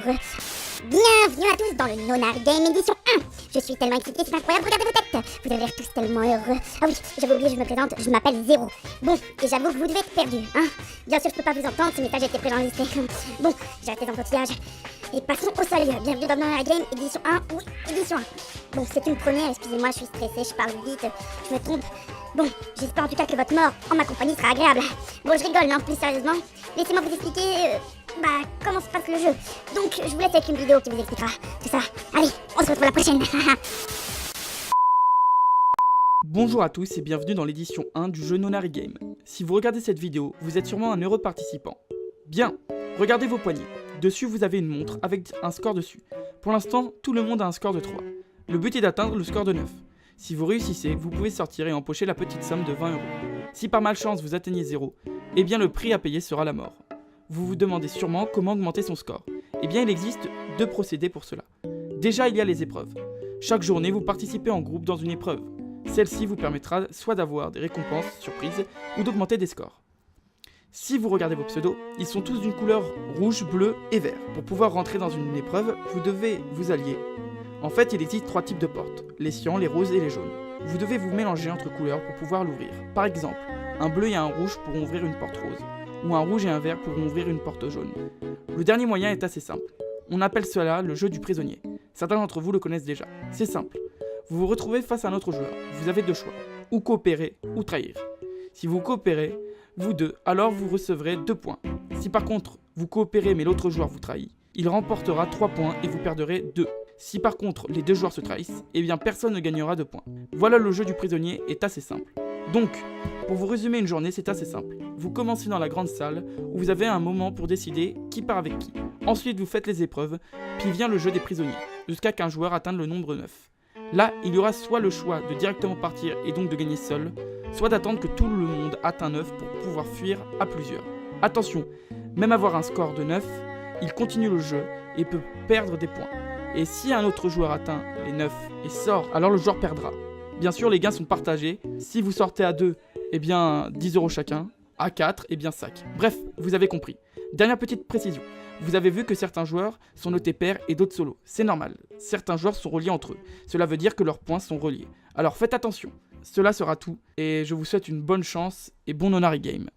heureux. Bienvenue à tous dans le Nonary Game édition 1. Je suis tellement excité, c'est incroyable, regardez vos têtes. Vous avez l'air tous tellement heureux. Ah oui, j'avais oublié, je me présente, je m'appelle Zéro. Bon, et j'avoue que vous devez être perdu, hein. Bien sûr, je peux pas vous entendre, ce message a été préenregistré. Bon, j'ai arrêté d'embouteillage. Et passons au sérieux. Bienvenue dans le Nonary Game édition 1, oui, édition 1. Bon, c'est une première, excusez-moi, je suis stressée, je parle vite, je me trompe. Bon, j'espère en tout cas que votre mort en ma compagnie sera agréable. Bon, je rigole, non, plus sérieusement, laissez-moi vous expliquer, comment se passe le jeu. Donc, je vous laisse avec une vidéo qui vous expliquera tout ça. Allez, on se retrouve la prochaine. Bonjour à tous et bienvenue dans l'édition 1 du jeu Nonary Game. Si vous regardez cette vidéo, vous êtes sûrement un heureux participant. Bien, regardez vos poignets. Dessus, vous avez une montre avec un score dessus. Pour l'instant, tout le monde a un score de 3. Le but est d'atteindre le score de 9. Si vous réussissez, vous pouvez sortir et empocher la petite somme de 20 €. Si par malchance vous atteignez 0, eh bien le prix à payer sera la mort. Vous vous demandez sûrement comment augmenter son score. Eh bien il existe 2 procédés pour cela. Déjà il y a les épreuves. Chaque journée vous participez en groupe dans une épreuve. Celle-ci vous permettra soit d'avoir des récompenses surprises ou d'augmenter des scores. Si vous regardez vos pseudos, ils sont tous d'une couleur rouge, bleu et vert. Pour pouvoir rentrer dans une épreuve, vous devez vous allier. En fait, il existe 3 types de portes, les cyan, les roses et les jaunes. Vous devez vous mélanger entre couleurs pour pouvoir l'ouvrir. Par exemple, un bleu et un rouge pourront ouvrir une porte rose, ou un rouge et un vert pourront ouvrir une porte jaune. Le dernier moyen est assez simple. On appelle cela le jeu du prisonnier. Certains d'entre vous le connaissent déjà. C'est simple. Vous vous retrouvez face à un autre joueur. Vous avez 2 choix, ou coopérer, ou trahir. Si vous coopérez, vous deux, alors vous recevrez 2 points. Si par contre, vous coopérez mais l'autre joueur vous trahit, il remportera 3 points et vous perdrez 2. Si par contre les 2 joueurs se trahissent, eh bien personne ne gagnera 2 points. Voilà, le jeu du prisonnier est assez simple. Donc, pour vous résumer une journée, c'est assez simple. Vous commencez dans la grande salle, où vous avez un moment pour décider qui part avec qui. Ensuite, vous faites les épreuves, puis vient le jeu des prisonniers, jusqu'à qu'un joueur atteigne le nombre 9. Là, il y aura soit le choix de directement partir et donc de gagner seul, soit d'attendre que tout le monde atteigne 9 pour pouvoir fuir à plusieurs. Attention, même avoir un score de 9, il continue le jeu et peut perdre des points. Et si un autre joueur atteint les 9 et sort, alors le joueur perdra. Bien sûr, les gains sont partagés. Si vous sortez à 2, eh bien 10 € chacun. À 4, eh bien 5. Bref, vous avez compris. Dernière petite précision. Vous avez vu que certains joueurs sont notés pairs et d'autres solos. C'est normal. Certains joueurs sont reliés entre eux. Cela veut dire que leurs points sont reliés. Alors faites attention. Cela sera tout. Et je vous souhaite une bonne chance et bon Nonary Game.